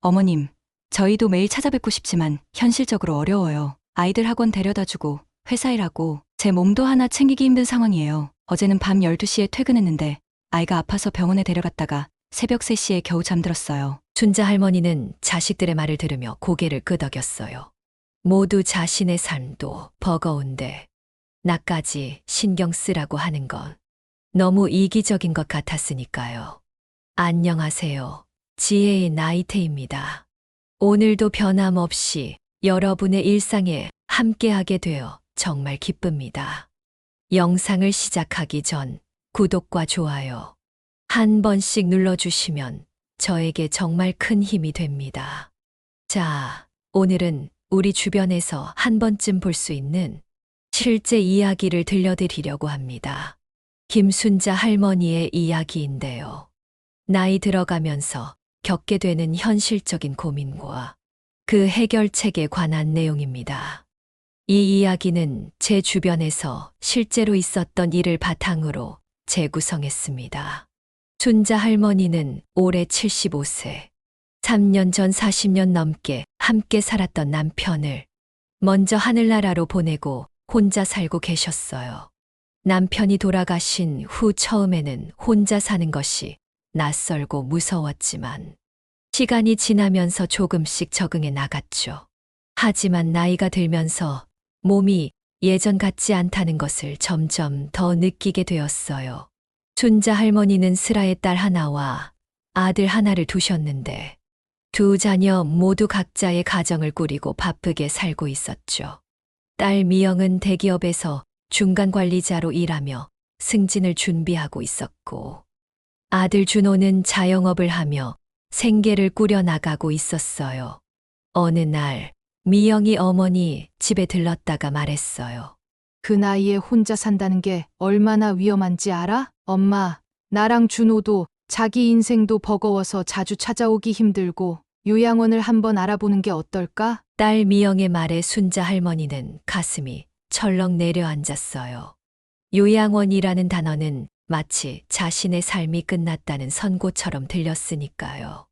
어머님, 저희도 매일 찾아뵙고 싶지만 현실적으로 어려워요. 아이들 학원 데려다주고 회사 일하고 제 몸도 하나 챙기기 힘든 상황이에요. 어제는 밤 12시에 퇴근했는데 아이가 아파서 병원에 데려갔다가 새벽 3시에 겨우 잠들었어요. 춘자 할머니는 자식들의 말을 들으며 고개를 끄덕였어요. 모두 자신의 삶도 버거운데 나까지 신경 쓰라고 하는 건 너무 이기적인 것 같았으니까요. 안녕하세요. 지혜의 나이테입니다. 오늘도 변함없이 여러분의 일상에 함께하게 되어 정말 기쁩니다. 영상을 시작하기 전 구독과 좋아요 한 번씩 눌러주시면 저에게 정말 큰 힘이 됩니다. 자, 오늘은 우리 주변에서 한 번쯤 볼 수 있는 실제 이야기를 들려드리려고 합니다. 김순자 할머니의 이야기인데요. 나이 들어가면서 겪게 되는 현실적인 고민과 그 해결책에 관한 내용입니다. 이 이야기는 제 주변에서 실제로 있었던 일을 바탕으로 재구성했습니다. 순자 할머니는 올해 75세, 3년 전 40년 넘게 함께 살았던 남편을 먼저 하늘나라로 보내고 혼자 살고 계셨어요. 남편이 돌아가신 후 처음에는 혼자 사는 것이 낯설고 무서웠지만 시간이 지나면서 조금씩 적응해 나갔죠. 하지만 나이가 들면서 몸이 예전 같지 않다는 것을 점점 더 느끼게 되었어요. 순자 할머니는 슬아의 딸 하나와 아들 하나를 두셨는데 두 자녀 모두 각자의 가정을 꾸리고 바쁘게 살고 있었죠. 딸 미영은 대기업에서 중간 관리자로 일하며 승진을 준비하고 있었고 아들 준호는 자영업을 하며 생계를 꾸려나가고 있었어요. 어느 날 미영이 어머니 집에 들렀다가 말했어요. 그 나이에 혼자 산다는 게 얼마나 위험한지 알아? 엄마, 나랑 준호도 자기 인생도 버거워서 자주 찾아오기 힘들고 요양원을 한번 알아보는 게 어떨까? 딸 미영의 말에 순자 할머니는 가슴이 철렁 내려앉았어요. 요양원이라는 단어는 마치 자신의 삶이 끝났다는 선고처럼 들렸으니까요.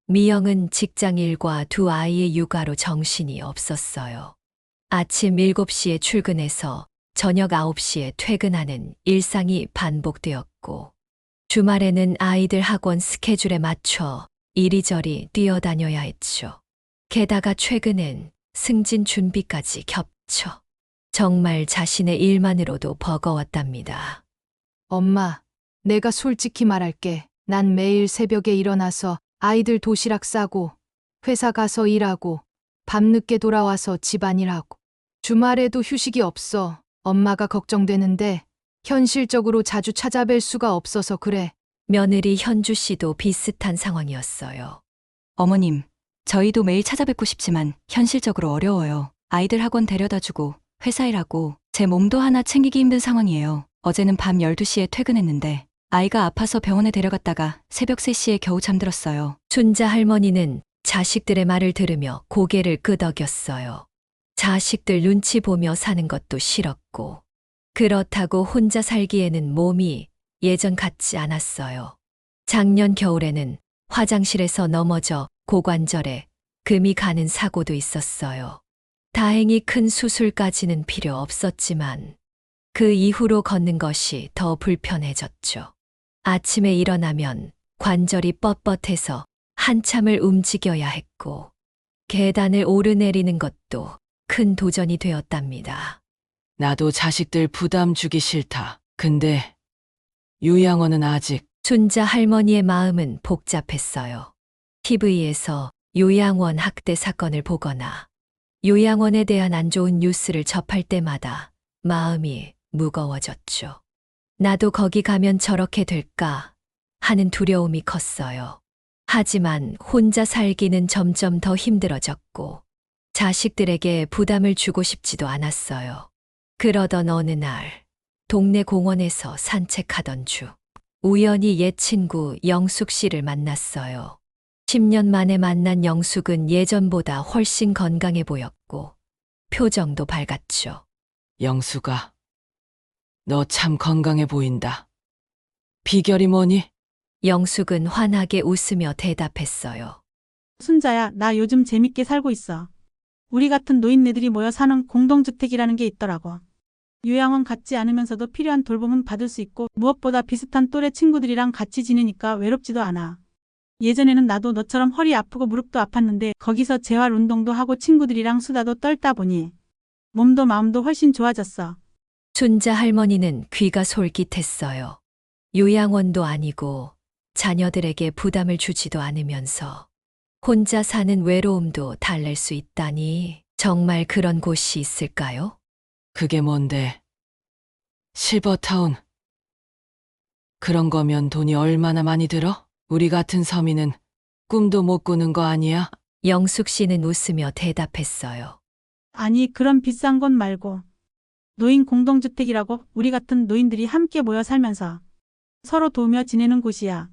미영은 직장 일과 두 아이의 육아로 정신이 없었어요. 아침 7시에 출근해서 저녁 9시에 퇴근하는 일상이 반복되었고 주말에는 아이들 학원 스케줄에 맞춰 이리저리 뛰어다녀야 했죠. 게다가 최근엔 승진 준비까지 겹쳐 정말 자신의 일만으로도 버거웠답니다. 엄마, 내가 솔직히 말할게. 난 매일 새벽에 일어나서 아이들 도시락 싸고 회사 가서 일하고 밤늦게 돌아와서 집안일하고 주말에도 휴식이 없어. 엄마가 걱정되는데 현실적으로 자주 찾아뵐 수가 없어서 그래. 며느리 현주 씨도 비슷한 상황이었어요. 어머님, 저희도 매일 찾아뵙고 싶지만 현실적으로 어려워요. 아이들 학원 데려다주고 회사 일하고 제 몸도 하나 챙기기 힘든 상황이에요. 어제는 밤 12시에 퇴근했는데 아이가 아파서 병원에 데려갔다가 새벽 3시에 겨우 잠들었어요. 순자 할머니는 자식들의 말을 들으며 고개를 끄덕였어요. 자식들 눈치 보며 사는 것도 싫었고 그렇다고 혼자 살기에는 몸이 예전 같지 않았어요. 작년 겨울에는 화장실에서 넘어져 고관절에 금이 가는 사고도 있었어요. 다행히 큰 수술까지는 필요 없었지만 그 이후로 걷는 것이 더 불편해졌죠. 아침에 일어나면 관절이 뻣뻣해서 한참을 움직여야 했고 계단을 오르내리는 것도 큰 도전이 되었답니다. 나도 자식들 부담 주기 싫다. 근데 요양원은 아직. 순자 할머니의 마음은 복잡했어요. TV에서 요양원 학대 사건을 보거나 요양원에 대한 안 좋은 뉴스를 접할 때마다 마음이 무거워졌죠. 나도 거기 가면 저렇게 될까 하는 두려움이 컸어요. 하지만 혼자 살기는 점점 더 힘들어졌고 자식들에게 부담을 주고 싶지도 않았어요. 그러던 어느 날 동네 공원에서 산책하던 중 우연히 옛 친구 영숙 씨를 만났어요. 10년 만에 만난 영숙은 예전보다 훨씬 건강해 보였고 표정도 밝았죠. 영수가, 너 참 건강해 보인다. 비결이 뭐니? 영숙은 환하게 웃으며 대답했어요. 순자야, 나 요즘 재밌게 살고 있어. 우리 같은 노인네들이 모여 사는 공동주택이라는 게 있더라고. 요양원 같지 않으면서도 필요한 돌봄은 받을 수 있고 무엇보다 비슷한 또래 친구들이랑 같이 지내니까 외롭지도 않아. 예전에는 나도 너처럼 허리 아프고 무릎도 아팠는데 거기서 재활 운동도 하고 친구들이랑 수다도 떨다 보니 몸도 마음도 훨씬 좋아졌어. 순자 할머니는 귀가 솔깃했어요. 요양원도 아니고 자녀들에게 부담을 주지도 않으면서 혼자 사는 외로움도 달랠 수 있다니 정말 그런 곳이 있을까요? 그게 뭔데? 실버타운. 그런 거면 돈이 얼마나 많이 들어? 우리 같은 서민은 꿈도 못 꾸는 거 아니야? 영숙 씨는 웃으며 대답했어요. 아니, 그런 비싼 건 말고 노인 공동주택이라고 우리 같은 노인들이 함께 모여 살면서 서로 도우며 지내는 곳이야.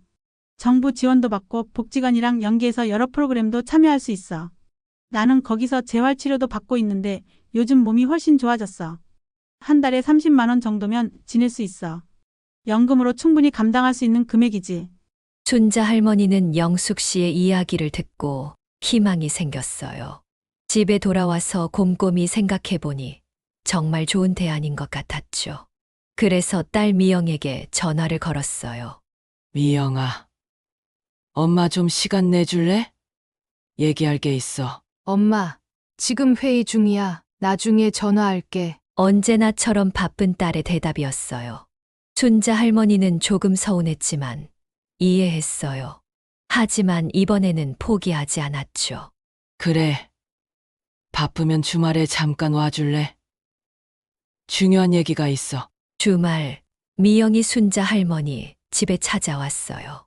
정부 지원도 받고 복지관이랑 연계해서 여러 프로그램도 참여할 수 있어. 나는 거기서 재활치료도 받고 있는데 요즘 몸이 훨씬 좋아졌어. 한 달에 30만 원 정도면 지낼 수 있어. 연금으로 충분히 감당할 수 있는 금액이지. 순자 할머니는 영숙 씨의 이야기를 듣고 희망이 생겼어요. 집에 돌아와서 곰곰이 생각해 보니 정말 좋은 대안인 것 같았죠. 그래서 딸 미영에게 전화를 걸었어요. 미영아, 엄마 좀 시간 내줄래? 얘기할 게 있어. 엄마, 지금 회의 중이야. 나중에 전화할게. 언제나처럼 바쁜 딸의 대답이었어요. 순자 할머니는 조금 서운했지만 이해했어요. 하지만 이번에는 포기하지 않았죠. 그래. 바쁘면 주말에 잠깐 와줄래? 중요한 얘기가 있어. 주말, 미영이 순자 할머니 집에 찾아왔어요.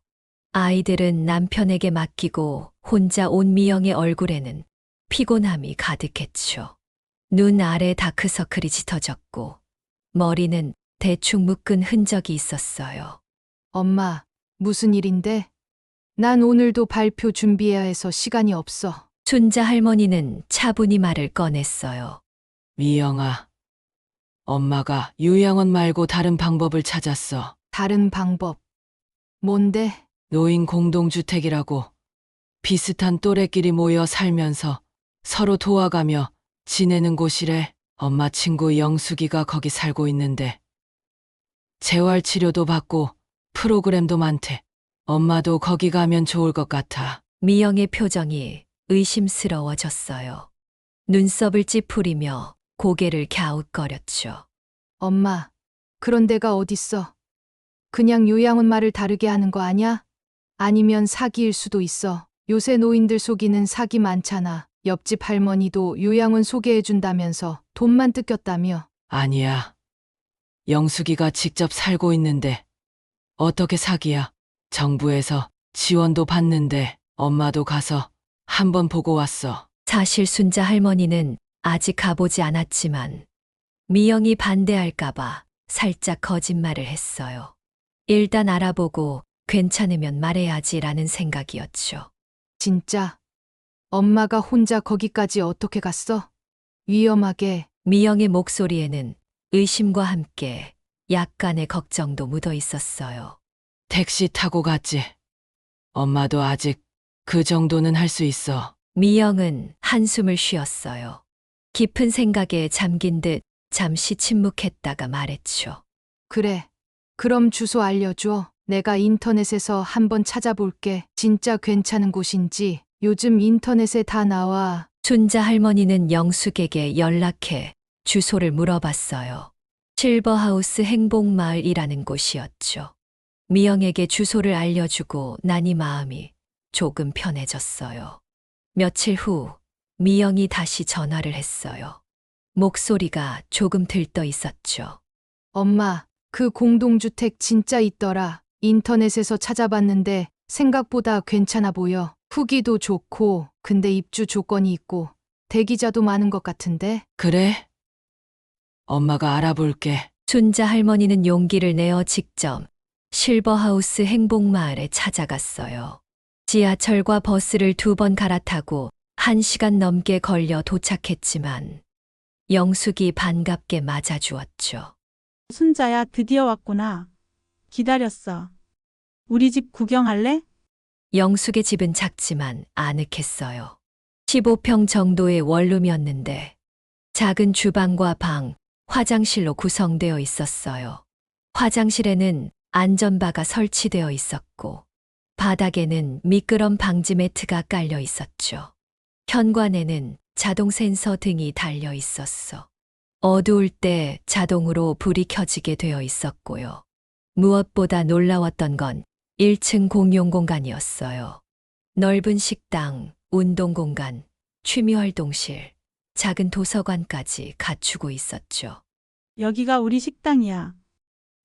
아이들은 남편에게 맡기고 혼자 온 미영의 얼굴에는 피곤함이 가득했죠. 눈 아래 다크서클이 짙어졌고 머리는 대충 묶은 흔적이 있었어요. 엄마, 무슨 일인데? 난 오늘도 발표 준비해야 해서 시간이 없어. 순자 할머니는 차분히 말을 꺼냈어요. 미영아, 엄마가 요양원 말고 다른 방법을 찾았어. 다른 방법. 뭔데? 노인 공동주택이라고. 비슷한 또래끼리 모여 살면서 서로 도와가며 지내는 곳이래. 엄마 친구 영숙이가 거기 살고 있는데 재활치료도 받고 프로그램도 많대. 엄마도 거기 가면 좋을 것 같아. 미영의 표정이 의심스러워졌어요. 눈썹을 찌푸리며 고개를 갸웃거렸죠. 엄마, 그런 데가 어딨어? 그냥 요양원 말을 다르게 하는 거 아냐? 아니면 사기일 수도 있어. 요새 노인들 속이는 사기 많잖아. 옆집 할머니도 요양원 소개해준다면서 돈만 뜯겼다며. 아니야. 영숙이가 직접 살고 있는데 어떻게 사기야? 정부에서 지원도 받는데 엄마도 가서 한번 보고 왔어. 사실 순자 할머니는 아직 가보지 않았지만 미영이 반대할까봐 살짝 거짓말을 했어요. 일단 알아보고 괜찮으면 말해야지라는 생각이었죠. 진짜? 엄마가 혼자 거기까지 어떻게 갔어? 위험하게. 미영의 목소리에는 의심과 함께 약간의 걱정도 묻어 있었어요. 택시 타고 갔지. 엄마도 아직 그 정도는 할 수 있어. 미영은 한숨을 쉬었어요. 깊은 생각에 잠긴 듯 잠시 침묵했다가 말했죠. 그래. 그럼 주소 알려줘. 내가 인터넷에서 한번 찾아볼게. 진짜 괜찮은 곳인지. 요즘 인터넷에 다 나와. 순자 할머니는 영숙에게 연락해 주소를 물어봤어요. 실버하우스 행복마을이라는 곳이었죠. 미영에게 주소를 알려주고 나니 마음이 조금 편해졌어요. 며칠 후 미영이 다시 전화를 했어요. 목소리가 조금 들떠 있었죠. 엄마, 그 공동주택 진짜 있더라. 인터넷에서 찾아봤는데 생각보다 괜찮아 보여. 후기도 좋고, 근데 입주 조건이 있고, 대기자도 많은 것 같은데? 그래? 엄마가 알아볼게. 순자 할머니는 용기를 내어 직접 실버하우스 행복마을에 찾아갔어요. 지하철과 버스를 2번 갈아타고 1시간 넘게 걸려 도착했지만 영숙이 반갑게 맞아주었죠. 순자야, 드디어 왔구나. 기다렸어. 우리 집 구경할래? 영숙의 집은 작지만 아늑했어요. 15평 정도의 원룸이었는데 작은 주방과 방, 화장실로 구성되어 있었어요. 화장실에는 안전바가 설치되어 있었고 바닥에는 미끄럼 방지 매트가 깔려 있었죠. 현관에는 자동 센서 등이 달려 있었어. 어두울 때 자동으로 불이 켜지게 되어 있었고요. 무엇보다 놀라웠던 건 1층 공용 공간이었어요. 넓은 식당, 운동 공간, 취미 활동실, 작은 도서관까지 갖추고 있었죠. 여기가 우리 식당이야.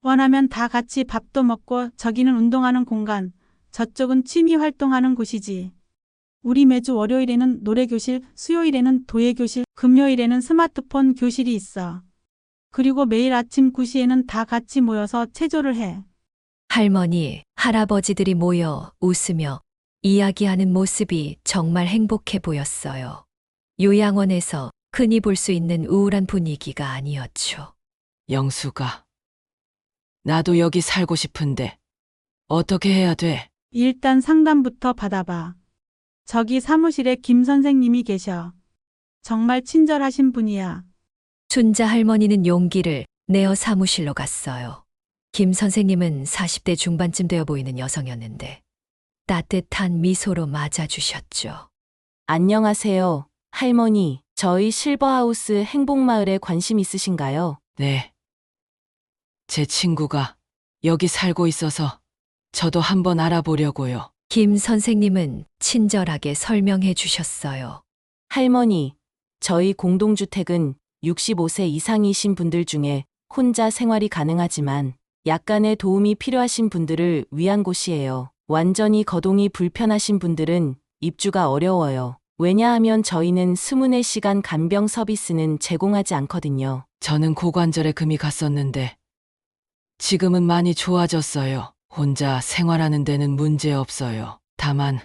원하면 다 같이 밥도 먹고 저기는 운동하는 공간, 저쪽은 취미 활동하는 곳이지. 우리 매주 월요일에는 노래교실, 수요일에는 도예교실, 금요일에는 스마트폰 교실이 있어. 그리고 매일 아침 9시에는 다 같이 모여서 체조를 해. 할머니, 할아버지들이 모여 웃으며 이야기하는 모습이 정말 행복해 보였어요. 요양원에서 흔히 볼 수 있는 우울한 분위기가 아니었죠. 영수가. 나도 여기 살고 싶은데 어떻게 해야 돼? 일단 상담부터 받아봐. 저기 사무실에 김 선생님이 계셔. 정말 친절하신 분이야. 순자 할머니는 용기를 내어 사무실로 갔어요. 김 선생님은 40대 중반쯤 되어 보이는 여성이었는데 따뜻한 미소로 맞아주셨죠. 안녕하세요, 할머니. 저희 실버하우스 행복마을에 관심 있으신가요? 네. 제 친구가 여기 살고 있어서 저도 한번 알아보려고요. 김 선생님은 친절하게 설명해 주셨어요. 할머니, 저희 공동주택은 65세 이상이신 분들 중에 혼자 생활이 가능하지만 약간의 도움이 필요하신 분들을 위한 곳이에요. 완전히 거동이 불편하신 분들은 입주가 어려워요. 왜냐하면 저희는 24시간 간병 서비스는 제공하지 않거든요. 저는 고관절에 금이 갔었는데 지금은 많이 좋아졌어요. 혼자 생활하는 데는 문제 없어요. 다만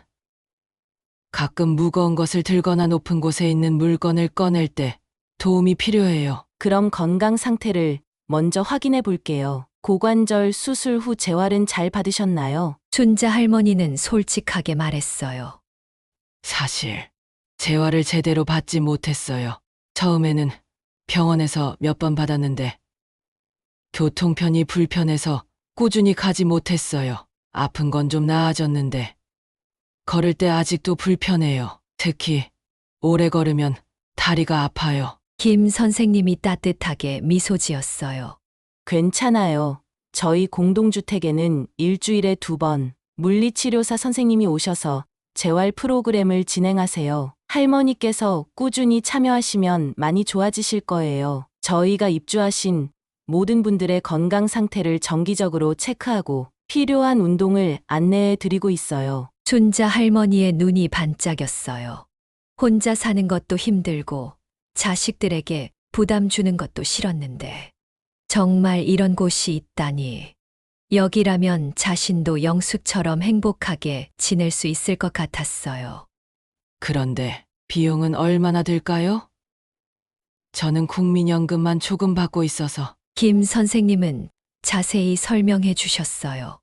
가끔 무거운 것을 들거나 높은 곳에 있는 물건을 꺼낼 때 도움이 필요해요. 그럼 건강 상태를 먼저 확인해 볼게요. 고관절 수술 후 재활은 잘 받으셨나요? 순자 할머니는 솔직하게 말했어요. 사실 재활을 제대로 받지 못했어요. 처음에는 병원에서 몇 번 받았는데 교통편이 불편해서 꾸준히 가지 못했어요. 아픈 건 좀 나아졌는데 걸을 때 아직도 불편해요. 특히 오래 걸으면 다리가 아파요. 김 선생님이 따뜻하게 미소 지었어요. 괜찮아요. 저희 공동주택에는 일주일에 2번 물리치료사 선생님이 오셔서 재활 프로그램을 진행하세요. 할머니께서 꾸준히 참여하시면 많이 좋아지실 거예요. 저희가 입주하신 모든 분들의 건강 상태를 정기적으로 체크하고 필요한 운동을 안내해 드리고 있어요. 순자 할머니의 눈이 반짝였어요. 혼자 사는 것도 힘들고 자식들에게 부담 주는 것도 싫었는데 정말 이런 곳이 있다니. 여기라면 자신도 영숙처럼 행복하게 지낼 수 있을 것 같았어요. 그런데 비용은 얼마나 들까요? 저는 국민연금만 조금 받고 있어서. 김 선생님은 자세히 설명해 주셨어요.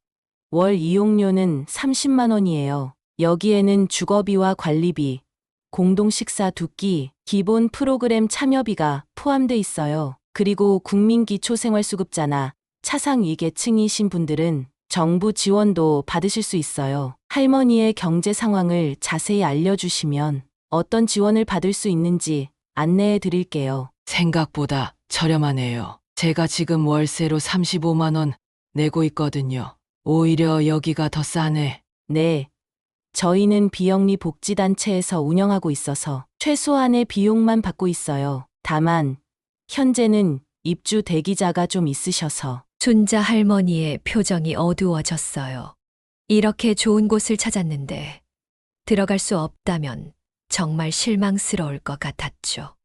월 이용료는 30만 원이에요. 여기에는 주거비와 관리비, 공동식사 2끼, 기본 프로그램 참여비가 포함돼 있어요. 그리고 국민기초생활수급자나 차상위계층이신 분들은 정부 지원도 받으실 수 있어요. 할머니의 경제 상황을 자세히 알려주시면 어떤 지원을 받을 수 있는지 안내해 드릴게요. 생각보다 저렴하네요. 제가 지금 월세로 35만 원 내고 있거든요. 오히려 여기가 더 싸네. 네. 저희는 비영리 복지단체에서 운영하고 있어서 최소한의 비용만 받고 있어요. 다만 현재는 입주 대기자가 좀 있으셔서. 순자 할머니의 표정이 어두워졌어요. 이렇게 좋은 곳을 찾았는데 들어갈 수 없다면 정말 실망스러울 것 같았죠.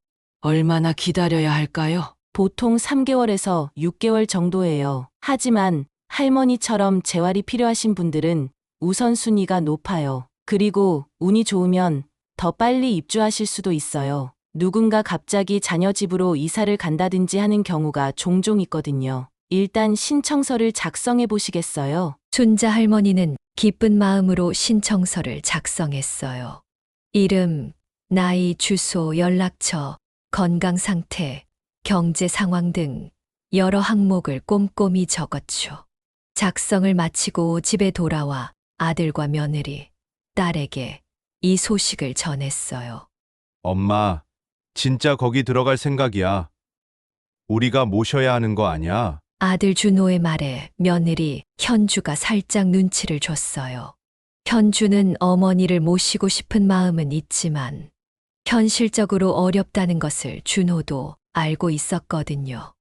얼마나 기다려야 할까요? 보통 3개월에서 6개월 정도예요. 하지만 할머니처럼 재활이 필요하신 분들은 우선순위가 높아요. 그리고 운이 좋으면 더 빨리 입주하실 수도 있어요. 누군가 갑자기 자녀 집으로 이사를 간다든지 하는 경우가 종종 있거든요. 일단 신청서를 작성해 보시겠어요? 순자 할머니는 기쁜 마음으로 신청서를 작성했어요. 이름, 나이, 주소, 연락처, 건강 상태, 경제 상황 등 여러 항목을 꼼꼼히 적었죠. 작성을 마치고 집에 돌아와 아들과 며느리, 딸에게 이 소식을 전했어요. 엄마, 진짜 거기 들어갈 생각이야. 우리가 모셔야 하는 거 아니야? 아들 준호의 말에 며느리 현주가 살짝 눈치를 줬어요. 현주는 어머니를 모시고 싶은 마음은 있지만 현실적으로 어렵다는 것을 준호도 알고 있었거든요.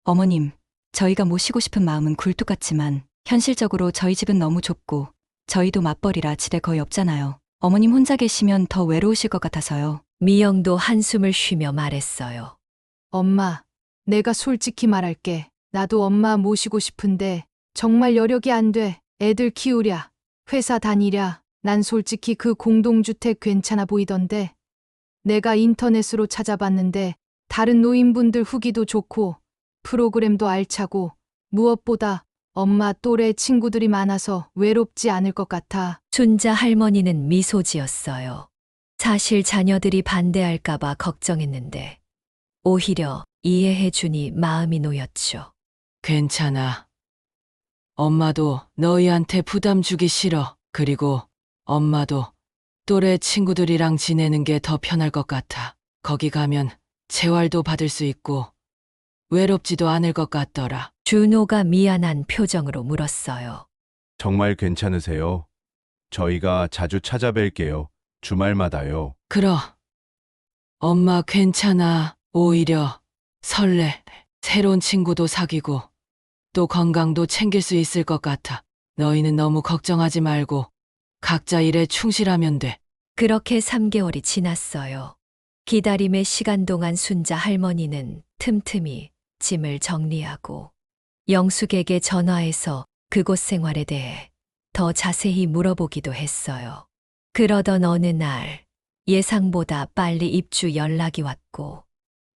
어머님, 저희가 모시고 싶은 마음은 굴뚝 같지만 현실적으로 저희 집은 너무 좁고 저희도 맞벌이라 집에 거의 없잖아요. 어머님 혼자 계시면 더 외로우실 것 같아서요. 미영도 한숨을 쉬며 말했어요. 엄마, 내가 솔직히 말할게. 나도 엄마 모시고 싶은데 정말 여력이 안 돼. 애들 키우랴, 회사 다니랴. 난 솔직히 그 공동주택 괜찮아 보이던데. 내가 인터넷으로 찾아봤는데 다른 노인분들 후기도 좋고 프로그램도 알차고 무엇보다 엄마 또래 친구들이 많아서 외롭지 않을 것 같아. 순자 할머니는 미소 지었어요. 사실 자녀들이 반대할까봐 걱정했는데 오히려 이해해주니 마음이 놓였죠. 괜찮아. 엄마도 너희한테 부담 주기 싫어. 그리고 엄마도 또래 친구들이랑 지내는 게 더 편할 것 같아. 거기 가면 재활도 받을 수 있고 외롭지도 않을 것 같더라. 준호가 미안한 표정으로 물었어요. 정말 괜찮으세요? 저희가 자주 찾아뵐게요. 주말마다요. 그럼 엄마 괜찮아. 오히려 설레. 새로운 친구도 사귀고 또 건강도 챙길 수 있을 것 같아. 너희는 너무 걱정하지 말고 각자 일에 충실하면 돼. 그렇게 3개월이 지났어요. 기다림의 시간 동안 순자 할머니는 틈틈이 짐을 정리하고 영숙에게 전화해서 그곳 생활에 대해 더 자세히 물어보기도 했어요. 그러던 어느 날 예상보다 빨리 입주 연락이 왔고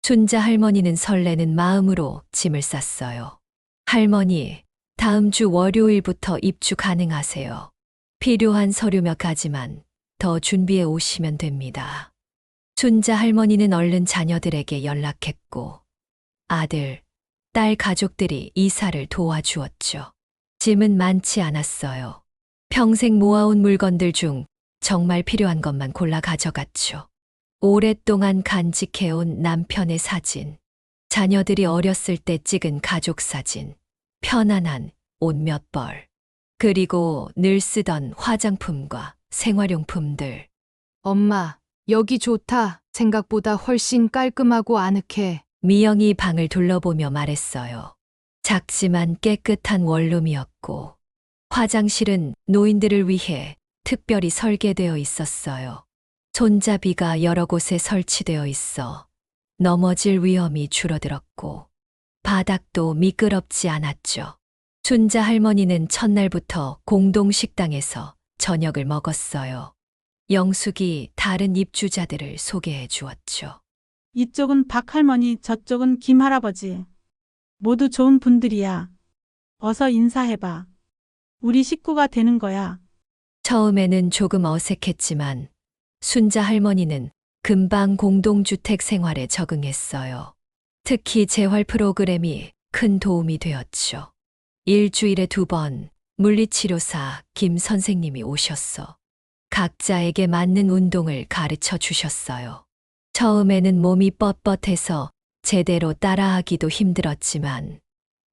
순자 할머니는 설레는 마음으로 짐을 쌌어요. 할머니, 다음 주 월요일부터 입주 가능하세요. 필요한 서류 몇 가지만 더 준비해 오시면 됩니다. 순자 할머니는 얼른 자녀들에게 연락했고 아들, 딸 가족들이 이사를 도와주었죠. 짐은 많지 않았어요. 평생 모아온 물건들 중 정말 필요한 것만 골라 가져갔죠. 오랫동안 간직해온 남편의 사진, 자녀들이 어렸을 때 찍은 가족 사진, 편안한 옷 몇 벌, 그리고 늘 쓰던 화장품과 생활용품들. 엄마, 여기 좋다. 생각보다 훨씬 깔끔하고 아늑해. 미영이 방을 둘러보며 말했어요. 작지만 깨끗한 원룸이었고 화장실은 노인들을 위해 특별히 설계되어 있었어요. 손잡이가 여러 곳에 설치되어 있어 넘어질 위험이 줄어들었고 바닥도 미끄럽지 않았죠. 순자 할머니는 첫날부터 공동 식당에서 저녁을 먹었어요. 영숙이 다른 입주자들을 소개해 주었죠. 이쪽은 박할머니, 저쪽은 김할아버지. 모두 좋은 분들이야. 어서 인사해봐. 우리 식구가 되는 거야. 처음에는 조금 어색했지만 순자 할머니는 금방 공동주택 생활에 적응했어요. 특히 재활 프로그램이 큰 도움이 되었죠. 일주일에 2번 물리치료사 김 선생님이 오셨어. 각자에게 맞는 운동을 가르쳐 주셨어요. 처음에는 몸이 뻣뻣해서 제대로 따라하기도 힘들었지만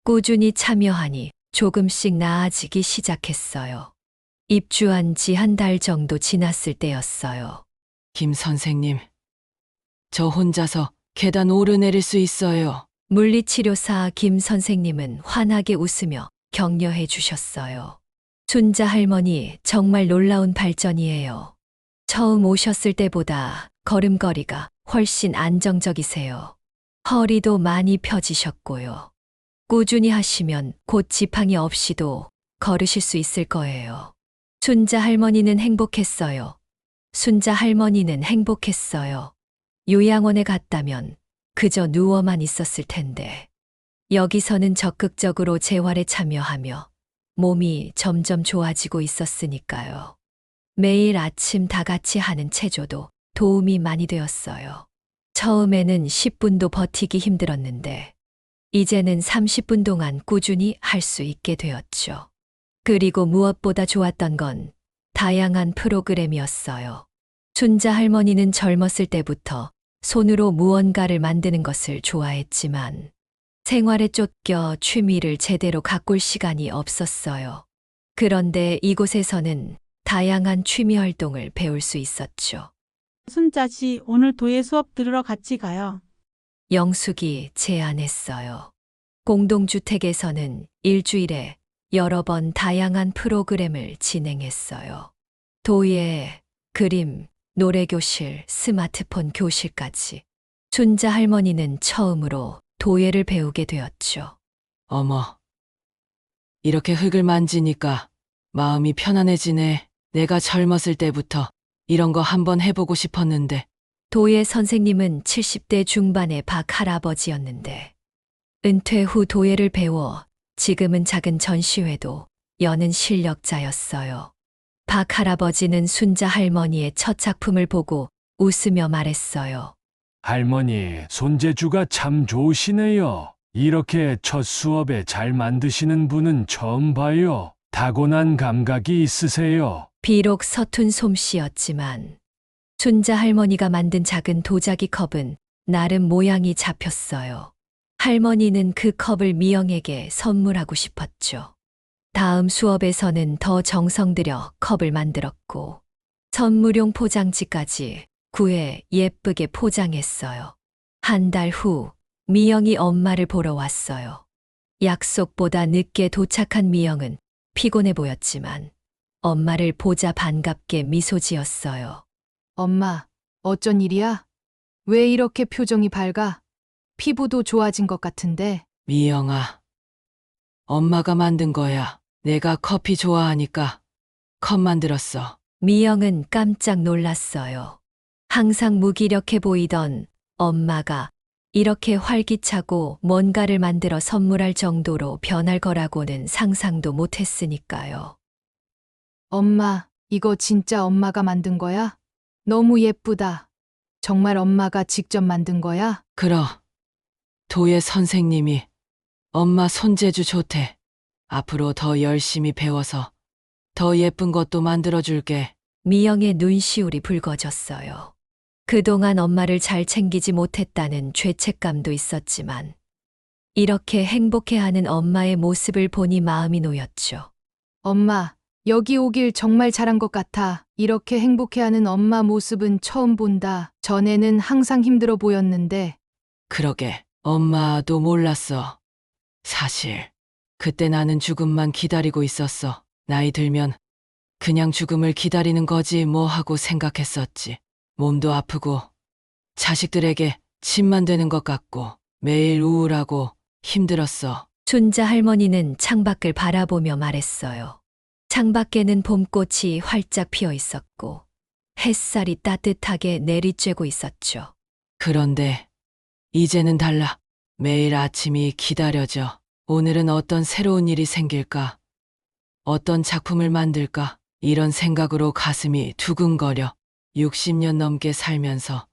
꾸준히 참여하니 조금씩 나아지기 시작했어요. 입주한 지 1달 정도 지났을 때였어요. 김 선생님, 저 혼자서 계단 오르내릴 수 있어요. 물리치료사 김 선생님은 환하게 웃으며 격려해 주셨어요. 순자 할머니, 정말 놀라운 발전이에요. 처음 오셨을 때보다 걸음걸이가 훨씬 안정적이세요. 허리도 많이 펴지셨고요. 꾸준히 하시면 곧 지팡이 없이도 걸으실 수 있을 거예요. 순자 할머니는 행복했어요. 순자 할머니는 행복했어요. 요양원에 갔다면 그저 누워만 있었을 텐데 여기서는 적극적으로 재활에 참여하며 몸이 점점 좋아지고 있었으니까요. 매일 아침 다 같이 하는 체조도 도움이 많이 되었어요. 처음에는 10분도 버티기 힘들었는데, 이제는 30분 동안 꾸준히 할 수 있게 되었죠. 그리고 무엇보다 좋았던 건 다양한 프로그램이었어요. 춘자 할머니는 젊었을 때부터 손으로 무언가를 만드는 것을 좋아했지만 생활에 쫓겨 취미를 제대로 가꿀 시간이 없었어요. 그런데 이곳에서는 다양한 취미 활동을 배울 수 있었죠. 순자 씨, 오늘 도예 수업 들으러 같이 가요. 영숙이 제안했어요. 공동주택에서는 일주일에 여러 번 다양한 프로그램을 진행했어요. 도예, 그림, 노래교실, 스마트폰 교실까지. 춘자 할머니는 처음으로 도예를 배우게 되었죠. 어머, 이렇게 흙을 만지니까 마음이 편안해지네. 내가 젊었을 때부터 이런 거 한번 해보고 싶었는데. 도예 선생님은 70대 중반의 박 할아버지였는데 은퇴 후 도예를 배워 지금은 작은 전시회도 여는 실력자였어요. 박 할아버지는 순자 할머니의 첫 작품을 보고 웃으며 말했어요. 할머니, 손재주가 참 좋으시네요. 이렇게 첫 수업에 잘 만드시는 분은 처음 봐요. 타고난 감각이 있으세요. 비록 서툰 솜씨였지만 순자 할머니가 만든 작은 도자기 컵은 나름 모양이 잡혔어요. 할머니는 그 컵을 미영에게 선물하고 싶었죠. 다음 수업에서는 더 정성 들여 컵을 만들었고 선물용 포장지까지 구해 예쁘게 포장했어요. 한 달 후 미영이 엄마를 보러 왔어요. 약속보다 늦게 도착한 미영은 피곤해 보였지만 엄마를 보자 반갑게 미소 지었어요. 엄마, 어쩐 일이야? 왜 이렇게 표정이 밝아? 피부도 좋아진 것 같은데. 미영아, 엄마가 만든 거야. 내가 커피 좋아하니까 컵 만들었어. 미영은 깜짝 놀랐어요. 항상 무기력해 보이던 엄마가 이렇게 활기차고 뭔가를 만들어 선물할 정도로 변할 거라고는 상상도 못했으니까요. 엄마, 이거 진짜 엄마가 만든 거야? 너무 예쁘다. 정말 엄마가 직접 만든 거야? 그럼 도예 선생님이 엄마 손재주 좋대. 앞으로 더 열심히 배워서 더 예쁜 것도 만들어줄게. 미영의 눈시울이 붉어졌어요. 그동안 엄마를 잘 챙기지 못했다는 죄책감도 있었지만 이렇게 행복해하는 엄마의 모습을 보니 마음이 놓였죠. 엄마, 여기 오길 정말 잘한 것 같아. 이렇게 행복해하는 엄마 모습은 처음 본다. 전에는 항상 힘들어 보였는데. 그러게, 엄마도 몰랐어. 사실 그때 나는 죽음만 기다리고 있었어. 나이 들면 그냥 죽음을 기다리는 거지 뭐 하고 생각했었지. 몸도 아프고 자식들에게 짐만 되는 것 같고 매일 우울하고 힘들었어. 춘자 할머니는 창밖을 바라보며 말했어요. 창밖에는 봄꽃이 활짝 피어 있었고 햇살이 따뜻하게 내리쬐고 있었죠. 그런데 이제는 달라. 매일 아침이 기다려져. 오늘은 어떤 새로운 일이 생길까? 어떤 작품을 만들까? 이런 생각으로 가슴이 두근거려. 60년 넘게 살면서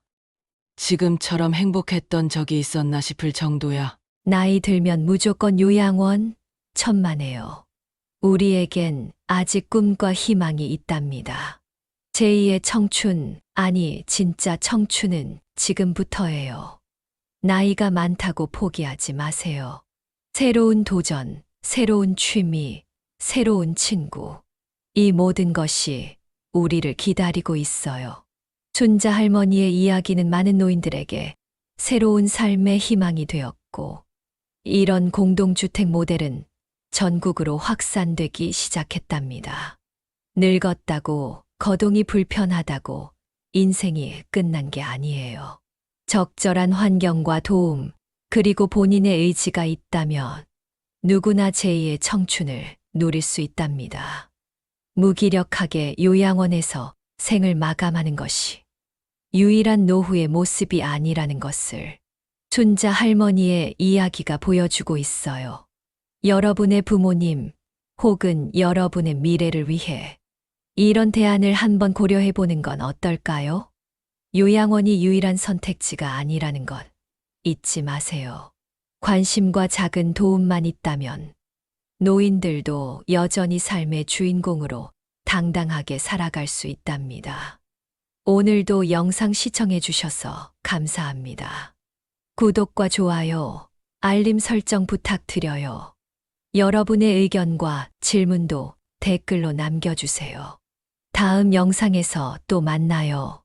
지금처럼 행복했던 적이 있었나 싶을 정도야. 나이 들면 무조건 요양원? 천만에요. 우리에겐 아직 꿈과 희망이 있답니다. 제2의 청춘, 아니 진짜 청춘은 지금부터예요. 나이가 많다고 포기하지 마세요. 새로운 도전, 새로운 취미, 새로운 친구. 이 모든 것이 우리를 기다리고 있어요. 춘자 할머니의 이야기는 많은 노인들에게 새로운 삶의 희망이 되었고, 이런 공동주택 모델은 전국으로 확산되기 시작했답니다. 늙었다고, 거동이 불편하다고 인생이 끝난 게 아니에요. 적절한 환경과 도움, 그리고 본인의 의지가 있다면 누구나 제2의 청춘을 누릴 수 있답니다. 무기력하게 요양원에서 생을 마감하는 것이 유일한 노후의 모습이 아니라는 것을 춘자 할머니의 이야기가 보여주고 있어요. 여러분의 부모님 혹은 여러분의 미래를 위해 이런 대안을 한번 고려해 보는 건 어떨까요? 요양원이 유일한 선택지가 아니라는 것 잊지 마세요. 관심과 작은 도움만 있다면 노인들도 여전히 삶의 주인공으로 당당하게 살아갈 수 있답니다. 오늘도 영상 시청해 주셔서 감사합니다. 구독과 좋아요, 알림 설정 부탁드려요. 여러분의 의견과 질문도 댓글로 남겨주세요. 다음 영상에서 또 만나요.